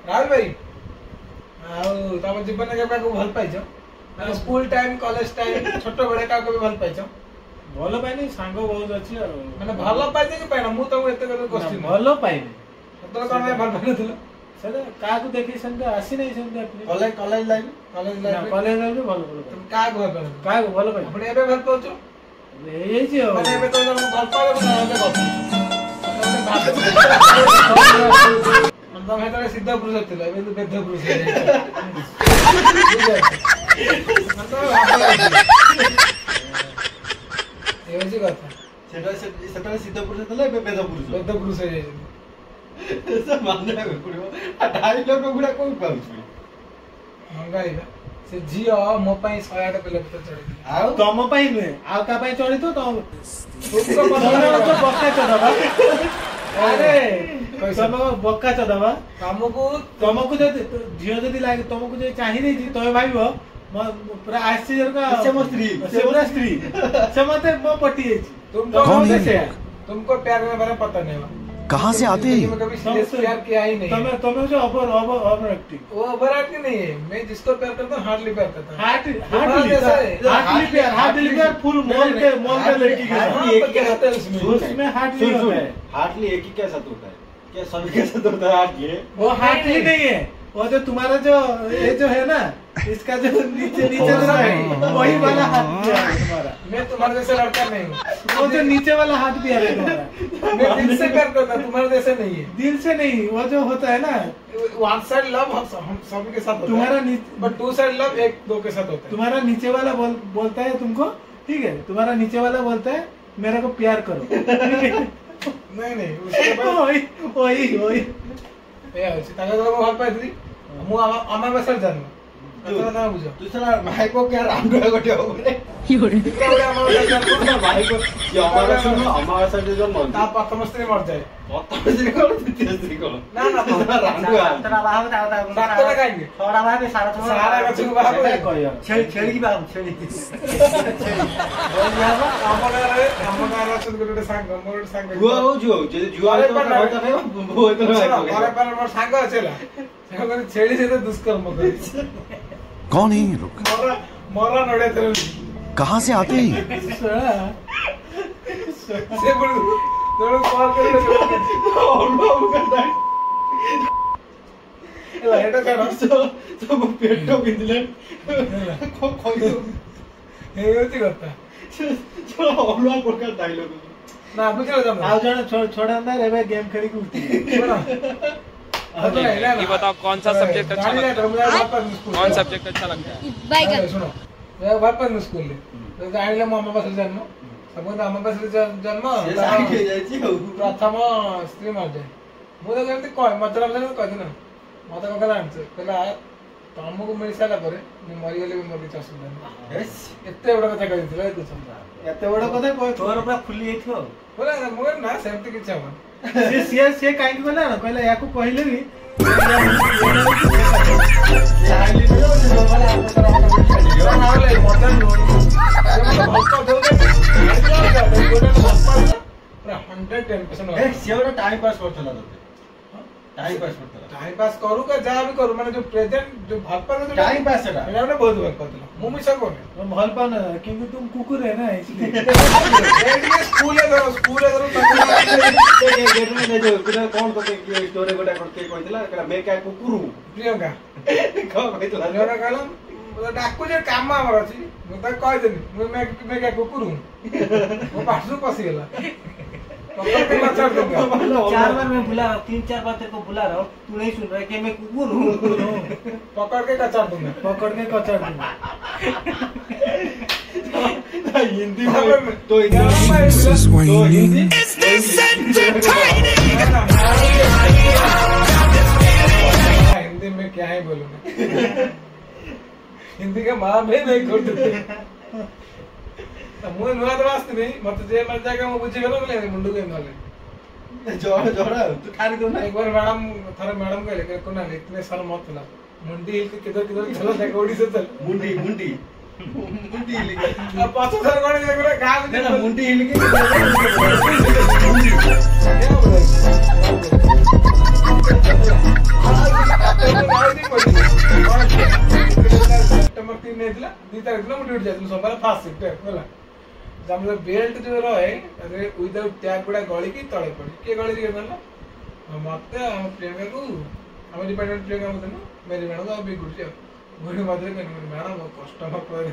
राहुल भाई तुम जीवन में क्या भल पाइछ स्कूल टाइम कॉलेज टाइम छोट बड़े का भी भल पाइछ भल पाइनी सांग बहुत अछि माने भल पाइछ कि पाइना मु तुम एते क्वेश्चन भल पाइनी सतल कोन भल पाइनथिल सेटा काकू देखि संगे आसी नै संगे कॉलेज लाइफ भी भल तुम का भल पाइछ का भल पाइछ आपण एबे भल पाउछ ए जे माने एबे तो भल पाइछ हम हेतरे सिद्ध पुरुष थिला एबे तो बेद्ध पुरुष है ये जी कथा सेटा सिद्ध पुरुष थिला एबे बेद्ध पुरुष है सब मानने पड़ो डायलॉग गुडा कोन पाउछ मंगाई से जियो मो पई 108 किलोमीटर चढ़ी आ तम पई नुए आ का पई चढ़ी तो तुमको बदलना तो बक्का चढ़ावा अरे तमको बक्का चढ़ावा तुमको झियो जदी लागे तुमको जे चाहि रे जी तोय भाईबो पूरा आश्चर्य का से मो स्त्री से मते मो पटी तुमको प्यार में मेरा पता नहीं हुआ कहाँ से आते हैं? कभी सीरियस प्यार किया ही नहीं। तुम्हें जो ओवर एक्टिंग वो ओवर एक्टिंग नहीं है। मैं जिसको प्यार करता हूँ हार्डली प्यार करता हूँ। हार्डली प्यार फुल मॉल के लड़की के उसमें हार्डली एक ही के साथ होता है क्या सभी के साथ होता है हार्डली वो हार्डली नहीं है वो जो तुम्हारा जो ये जो है ना इसका जो नीचे वही वाला हाथ दिया है तुम्हारा। मैं तुम्हारे जैसे लड़का नहीं हूँ। वो जो नीचे वाला हाथ दिया है तुम्हारा मैं दिल से प्यार करता हूँ तुम्हारे जैसे नहीं है। दिल से नहीं वो जो होता है ना वन साइड लव हम सभी के साथ तुम्हारा बट टू साइड लव एक दो के साथ होता है। तुम्हारा नीचे वाला बोलता है तुमको ठीक है तुम्हारा नीचे वाला बोलता है मेरे को प्यार करो नहीं उसके बाद वही भल पाइली अमावास्या जन्म तू साला भाई को क्या राम गोटे हो बोले भाई को अमावास्या जो जन्म ता प्रथम स्त्री मर जाए प्रथम स्त्री को द्वितीय स्त्री को ना राम को तरा बाहु डाक्टर काहे थोड़ा बाहु में सारा गछ को बाहु छेड़ी की बाहु छेड़ी हम गारा सुन गोटे सांग मोर सांग जुआ तो होता है वो तो घरे पर मोर सांग अछला सांग छेड़ी से तो दुष्कर्म करे कौन है ये लोग? मरा नड़े तेरे कहाँ से आते हैं? से बोल कॉल कर एटा का सब पेटो बिंदले कोई हे होती करता चलो अलवा प्रकार डायलॉग ना बुझलो तुम आओ जण छोड़ अंदर एबे गेम खेली के उठी ये बताओ कौन सा सब्जेक्ट अच्छा लगता है? कौन सब्जेक्ट अच्छा लगता है? सुनो मैं वापस स्कूल ले तो जानिले मम्मा पास जन्म सब मम्मा पास जन्म प्रथम स्त्री मर जाए मु तो केमती कह मतलब कह ना मत कह कहला तुमको मिल सारा पर मरी गले मोर किसी असुविधा नहीं एते बड़ कथा कह दिला एते बड़ कथा तोर पूरा फुली जाइथो बोला मोर ना सेमती किछ हम से काहे कहला ना कहला याको कहले भी टाइम पास करथला टाइम पास करू का जा भी करू माने जो प्रेजेंट जो भल पान जो टाइम पास है एना ने बहुत भल पातला मु मिसा कोने भल पान क्योंकि तुम कुकुर है ना इसलिए स्कूल है गेट में जो कौन तो स्टोरी गोटा करते कहला मैं क्या कुकुर हूं प्रियंका कह कहला जोरा कहला डाकू जे काम हमर अछि मु त कह देनी मैं क्या कुकुर हूं वो पासु पसी गेला चार बार मैं बुला रहा हूँ 3-4 बार तेरे को बुला रहा हूँ तू नहीं सुन रहा है कि मैं कुकुर हूँ पकड़ के कचर दूंगा हिंदी में तो हिंदी में क्या ही बोलूंगा हिंदी का माँ भी नहीं खोल देते मुझे नुआ तो वास्ते नहीं मत जे मर जाएगा मैं बुझी गलो बोले मुंडू के माले जोड़ा तू ठारी दो ना एक बार मैडम थारे मैडम कहले कि कोना इतने साल मत ला मुंडी हिल के किधर चलो जाके ओडी से चल मुंडी हिल के अब 5000 कोने देख रहा गाल ना मुंडी हिल के ହେଇଥିଲା 2 ତାରିଖ ଦିନ ମୁଁ ଡ୍ୟୁଟି ଯାଇଥିଲି ସୋମବାର ଫାଷ୍ଟ ଶିଫ୍ଟ ହେଲା ଆମର ବେଲ୍ଟ ଯୋଉ ରହେ ୱିଦାଉଟ୍ ଟ୍ୟାଗ ଗୁଡା ଗଳିକି ତଳେ ପଡି କିଏ ଗଳିକି ଗଲା ମତେ ଆମ ପ୍ରିୟଙ୍କାକୁ ଆମ ଡିପାର୍ଟମେଣ୍ଟ ପ୍ରିୟଙ୍କା ମତେ ମେରି ମ୍ୟାଡମ୍ ଆଉ ବିଗୁଡୁଛି ଆଉ ଘୁଡ଼ି ମଝିରେ ମ୍ୟାଡମ୍ କଷ୍ଟମର କହିଲେ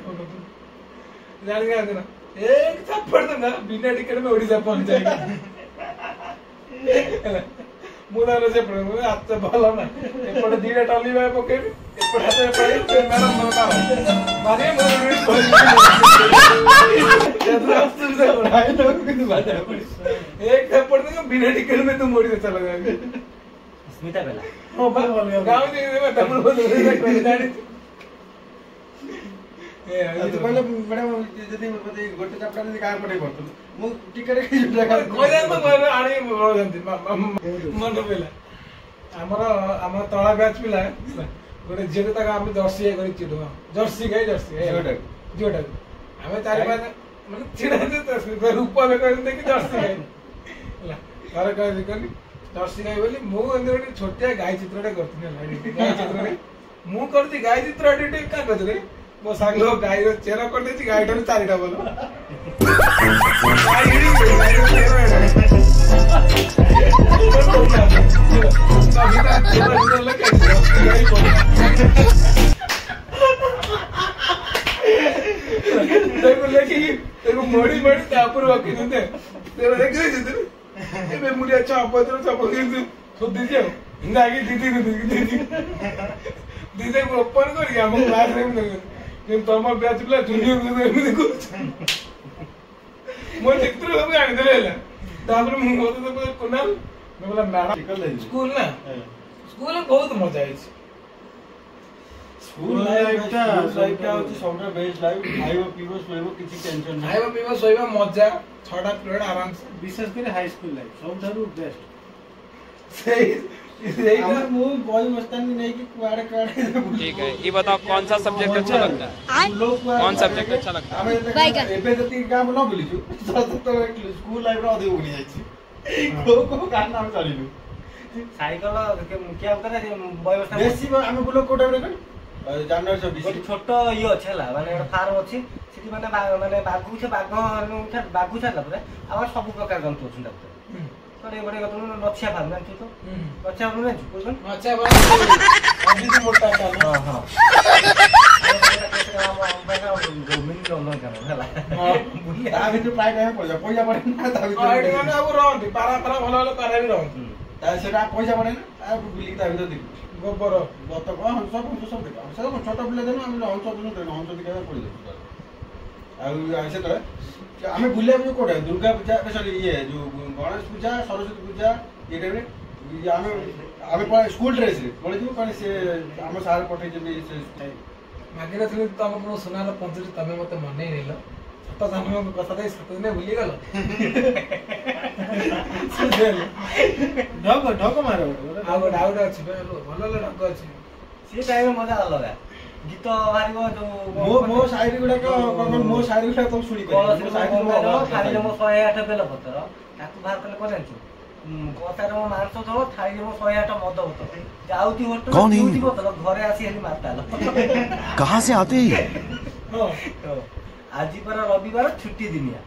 ଜାଣିକି ନା एक थप्पड़ दूंगा बिना टिकट में ओडिशा पहुंच जाएगा मुदार से प्रभु हाथ भलो ना एपटे दीटा टली बा पकेबी एपटे हाथ पड़े मैडम मारे मोर से उड़ाई लोग किंतु बाजा एक थप्पड़ दूंगा बिना टिकट में तुम ओडिशा चला जाओगे स्मिता बेला ओ गांव में डबल बोल जानी କହିଲେ ମ୍ୟାଡାମ ଯଦି ଗୋଟେ ଚାପ୍ଟର ଯଦି କାହା ପଟେ କରୁଥିଲୁ ମୁଁ ଟିକେଟ ମନେ ପଇଲା ଆମର ତଳା ବ୍ୟାଚ୍ ପିଲା ଗୋଟେ ଝିଅକୁ ତାକୁ ଆମେ ଜର୍ସି ଗାଈ କରି ଚିଡୁ ଜର୍ସି ଗାଈ ଝିଅଟାକୁ ଆମେ 4-5 ମାନେ ଚିଡା ରୂପ ଦେଖି ଜର୍ସି ଗାଈ ହେଲା ଘରେ କହିଲି ଜର୍ସି ଗାଈ ବୋଲି ମୁଁ ଏମିତି ଗୋଟେ ଛୋଟିଆ ଗାଈ ଚିତ୍ରଟେ କରିଥିଲି ଗାଈ ଚିତ୍ରରେ ମୁଁ କରିଛି ଗାଈ ଚିତ୍ର କାଗଜରେ ମୋ ସାଙ୍ଗ ଗାଈର ଚେର କରିଦେଇଛି ଗାଈଠାରୁ 4ଟା ଭଲ ଲେଖିକି ମଡି ତାପରେ ରଖିଛନ୍ତି ଦେଖିଦେଇଛି ଏବେ ମୁଡିଆ ଛପ କିନ୍ତୁ ଶୋଧିଛି ଆଉ ଦିଦି ଓପନ କରିକି ଆମ କ୍ଲାସରେ କିନ୍ତୁ ତମ ବ୍ୟାଚ୍ ପିଲା ଜୁନିୟର ଏମିତି କରୁଛ ମୋ ଚିତ୍ର ସବୁ ଜାଣିଦେଲେ ହେଲା ତାପରେ ମୁଁ ମତେ କୁନାଲ ମ୍ୟାଡମ୍ ସ୍କୁଲ ନା ସ୍କୁଲରେ ବହୁତ ମଜା ହେଇଛି ସ୍କୁଲ ଲାଇଫଟା ହଉଛି ସବୁଠାରୁ ବେଷ୍ଟ ଲାଇଫ ଖାଇବା ପିଇବା ଶୋଇବ କିଛି ଟେନସନ ନାହିଁ ଖାଇବା ପିଇବା ଶୋଇବା ମଜା 6ଟା ପିରିୟଡ ଆରାମସେ ବିଶେଷ କରି ହାଇ ସ୍କୁଲ ଲାଇଫ ସବୁଠାରୁ ବେଷ୍ଟ ସେଇ ମୁଁ ବହି ବସ୍ତାନି ନେଇକି କୁଆଡେ ठीक है ये बताओ कौन सा सब्जेक्ट अच्छा लगता है कौन सब्जेक्ट अच्छा लगता है ଏବେ ଯେତିକି ଗାଁ ନ ବୁଲିଛୁ ସ୍କୁଲ ଲାଇଫରେ ଅଧିକ ବୁଲି ଯାଇଛି କୋଉ ଗାଁ ଆମେ ଚଳିଲୁ ସାଇକେଲ କିଏ ଭିତରେ ବୟବସ୍ଥା ବେଶୀ ଆମେ ବୁଲ କୋଉ ଟାଇମରେ ଜାନୁଆରୀ 26 ଛୋଟ ଇଏ ଅଛି ହେଲା ମାନେ ଗୋଟେ ଫାର୍ମ ଅଛି ସେଠି ମାନେ ବାଘ ଛାଡିଲା ପରେ ଆମର ସବୁ ପ୍ରକାର ଜନ୍ତୁ ଅଛନ୍ତି ତା ଭିତରେ ବଡେ ନଛିଆ ଫାର୍ମ ଜାଣିଛୁ ତ ନଛିଆ ଫାର୍ମ ଜାଣିଛୁ ମୋଟା ସେଟା ପଇସା ପଡେ ନା ବୁଲିକି ତା ଭିତରେ ଦେଖୁ ଗୋବର ବତକ ହଂସ ସବୁ ଦେଖ ଛୋଟ ପିଲା ଦେନୁ ଆମେ ହଂସ ହଂସ ଦେଖିବା ପଡିଯାଉଛି ଆଉ ସେତେବେଳେ ଆମେ ବୁଲିବାକୁ ଯୋଉ କୋଉଟା ଦୁର୍ଗା ପୂଜା ସରି ଇଏ ଯୋଉ ଗଣେଶ ପୂଜା ସରସ୍ୱତୀ ପୂଜା ଏ ଟାଇମରେ ଆମେ ସ୍କୁଲ ଡ୍ରେସରେ ପଳେଇଯିବୁ କାରଣ ସେ ଆମ ସାର୍ ପଠେଇଛନ୍ତି ମାଗିନଥିଲି ତମକୁ ସୁନାର ପଞ୍ଚୁରୀ ତମେ ମତେ ମନେଇ ନେଲ ସତ ଜନ୍ମଙ୍କ କଥା ଦେଇ 7 ଦିନ ଭୁଲିଗଲ ଢଗ ମାର ଆଉ ଗୋଟେ ଅଛି ଭଲ ଢଗ ଅଛି ସେ ଟାଇମ ମଜା ଅଲଗା ଗୀତ ବାହାରିବ ଯୋଉ ମୋ ସାଇଡ ଗୁଡାକ ମୋ ସାଇଡ ଗୁଡାକ ତମ ଶୁଣି ଥାଳିରେ ମୋ 108 ବେଲ ପତ୍ର ତାକୁ ବାହାର କଲେ କଣ ଜାଣିଛୁ କଥାରେ ମୋ ମାଂସ ଥବ ଥାଳିରେ ମୋ 108 ମଦ ବୋତଲ ଯାଉଛି ହୋଟେଲ ବୋତଲ ଘରେ ଆସି ହେଲି ମାତାଲ कहाँ से आते हैं ଆଜି ପରା ରବିବାର ଛୁଟି ଦିନିଆ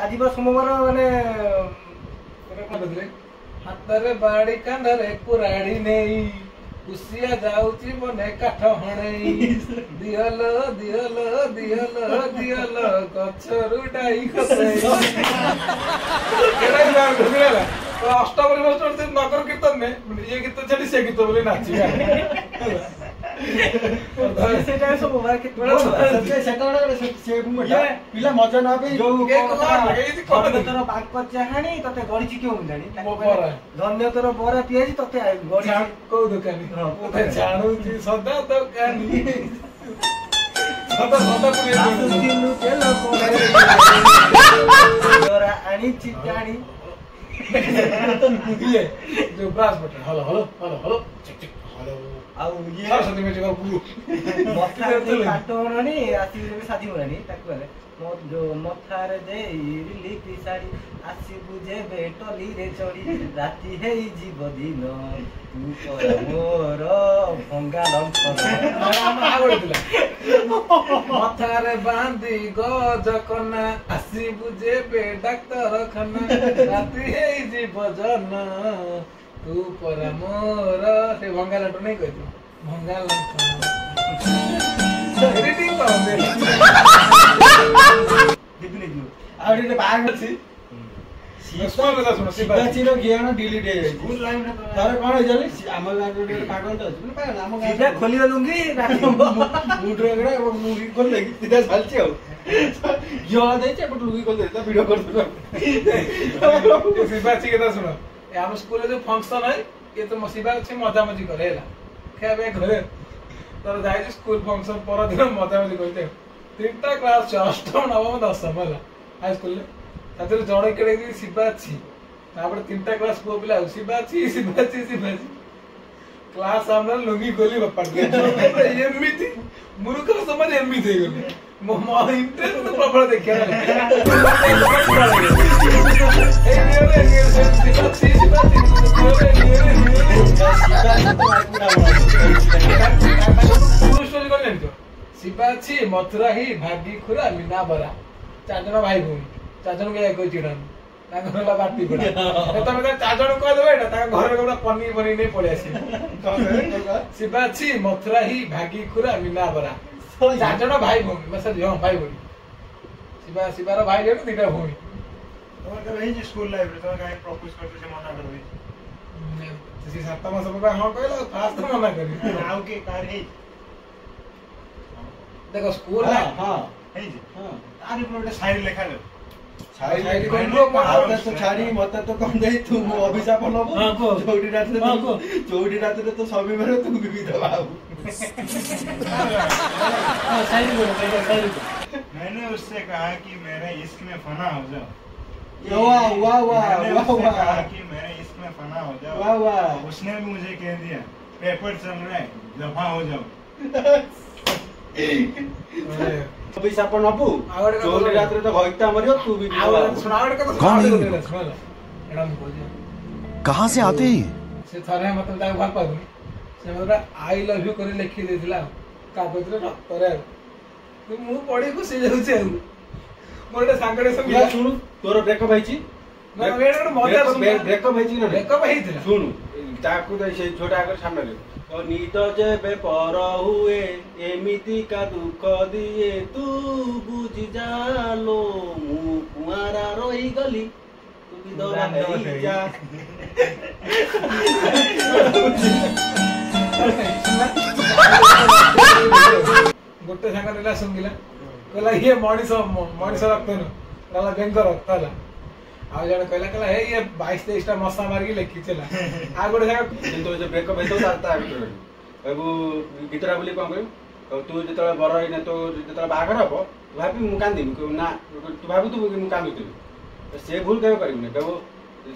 ଆଜି ପରା ସୋମବାର ମାନେ ହାତରେ ବାଡି କାନ୍ଧରେ କୁରାଡି ନେଇ କୁସିଆ ଯାଉଛି ମନେ କାଠ ହଣେଇ ଦିଅଲ ଦିଅଲ ଦିଅଲ ଦିଅଲ ଗଛରୁ ଡାଇ ଖସେଇ ଅଷ୍ଟମରେ ନଗର କୀର୍ତ୍ତନ ଇଏ ଗୀତ ଛାଡି ସେ ଗୀତ ବୋଲି ନାଚିବା ପିଲା ମଜା ନବା ପାଇଁ ତୋର ବାଙ୍କ ଚାହାଣି ତତେ ଗଢିଛି କେଉଁ ଜାଣି ଧନ୍ୟ ତୋର ବରା ପିଆଜି ତତେ କୋଉ ଦୋକାନୀ ଜାଣୁଛି ସଦା ଦୋକାନୀ ଆଣିଛି ଜାଣି ଯୋଉ brass button hello hello hello hello ଆଉ ଇଏ କାଟଣୀ ଆସିବି ସାଥିବଣି ତାକୁ ହେଲେ ଯୋଉ ମଥାରେ ଦେଇ ଶାଢୀ ଆସିବୁ ଯେବେ ଟଲିରେ ଚଢି ରାତି ହେଇଯିବ ଦିନ ତୁ ମୋର ଭଙ୍ଗା ଲଣ୍ଠନ ଥିଲା मथारे बांधी गज कना आसी बुझे बे डाक्तर खाना राति हे जीवन तू पर मोर से भंगा लटो नहीं कहतो भंगा लटो एडिटिंग आउटे बाग अछि स्कूल रे सुनो शिवाचीर ज्ञान डिलीट हे जाय स्कूल लाइन तार कोन हे जाले हम गां रे पागल त अछि पागल हम गां सीधा खोली लूंगी मुड्रे गडा एवं मुगी खोल ले सीधा चालछि हो यो दे छे बट लुगी खोल दे त वीडियो कर दो शिवाची के सुनो ए हम स्कूल रे जो फंक्शन है ये तो शिवाची मजा मजी करे ହେଲା खेबे घरे तर जाय स्कूल फंक्शन पर दिन मजा मजी करते तीनटा क्लास अष्टम नवम दशम ହେଲା हाई स्कूल रे तातिर जणे केडे की शिवाची तापर तीनटा क्लास को पिला शिवाची क्लास सामने लुंगी गोली बापा एमिति मुरुख समझ एमिति हे गले मो इंटरेस्ट तो प्रबल देखिया शिवाची मथुरा ही भागी खुरा मीना बरा चार भाई भूमि चार जन के कोई चिड़न तांग घरला बाटी पड़ा तमे त चार जन कह देबे ना तांग घर गोटा पन्नी बनी नहीं पड़े आसी शिवाची मथुरा ही भागी खुरा मीना बरा चार जन भाई भूमि मतलब हां भाई भूमि शिवार भाई जन तीटा भूमि तोर के रही स्कूल लाइफ रे तो काई प्रपोज करते से मना करबी से सात मास बाबा हां कहला फास्ट मना करी आउ के कार है देखो स्कूल हां है जी हां आरे प्रोटे शायरी लेखा ले छाड़ी तो छाड़ी मत तो कम दे तू अभिशाप नबो चौड़ी रात रे तो सभी मेरे तू भी दबा मैंने उससे कहा कि मेरे इश्क में फना हो जाओ वाह वाह वाह वाह कहा कि मेरे इश्क में फना हो जाओ वाह वाह उसने भी मुझे कह दिया पेपर चल रहा है दफा हो जाओ अभिशाप नबो चौड़ी रात रे तो भक्ता मरियो तू भी सुनावड़ का कौन है? एड़ा को जे कहाँ से आते हैं? से थारे मतलब ताको भाग पाबनी से मतलब आई लव यू करे लिखि देथिला कागज रे रक्तरे तू मु पड़ी खुशी जाउछे मोर सांगड़े सब या सुनु तोर ब्रेकअप हैची ना वेड मजा सुन ब्रेकअप हैची ना ब्रेकअप हेइथिला सुनु ताकू दे से छोटा आगर सामने रे तो नीत जेबे पर हुए एमिति का दुख दिए तू बुझी जालो मु कुआरा रही गली तू विधवा हेई जा गोटे सांग नेला संगिला कहला ये मणिस रक्त न कहला बेंग रक्त हला आ जण कहला हे ये 22 23 टा मसा मार के लिखि चला आ गोटे सांग तो जे ब्रेकअप हेतो सारता बितर एबु गीतरा बोली कोन कहू तू जेतला बड़ हैना तो जेतला बागर हबो भाबी मु कांदी मु ना तू भाबू तू मु कांदी तो से भूल कयो करिउ ने कहू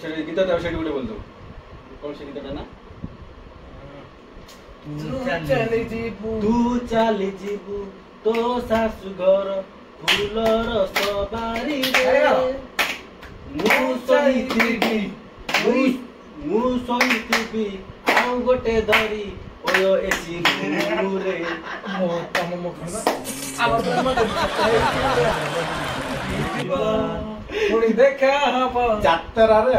से गीतटा सेडी गुटे बोल दो कोन से गीतटा ना तू चली जीबू तो सासु घर फूलर सबारी रे मु सहितिबी आउ गोटे धरी ओयो एसी रे मो तम मो खना आवर मत थोड़ी देखा हबो जातरा रे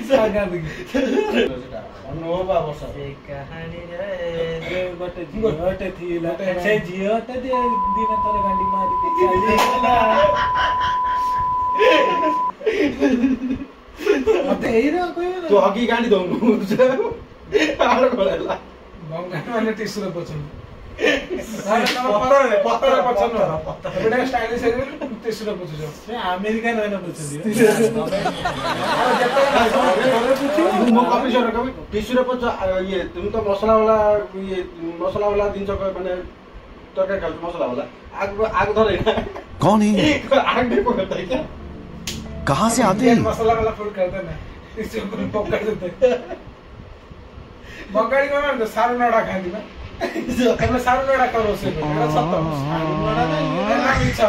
सागा दिगी अनुभव वर्ष से कहानी रे गोटे थिला से जियोटे दे दिन तोर गांडी मारी के मते एरो कोइ तू हगी गांडी दउनु आर कोला गंगा माने टिसु रे पछन पत्तर पछन एबे स्टाइलिश है टिसु रे पछन से अमेरिकन रहना पछन मो कॉफी शॉप कभी टिश्यू रे पछ ये तुम तो मसाला वाला दिन सब माने तोके खाल मसाला वाला आग धरे कौन है? आग दे पकड़ता है क्या कहाँ से आते हैं? मसाला वाला फूड करते ना टिसु को पकड़ देते बंगाली में ना सारू नडा खाली ना हमें सारू नडा करो से एटा सत्य सारू नडा ना ये ना इच्छा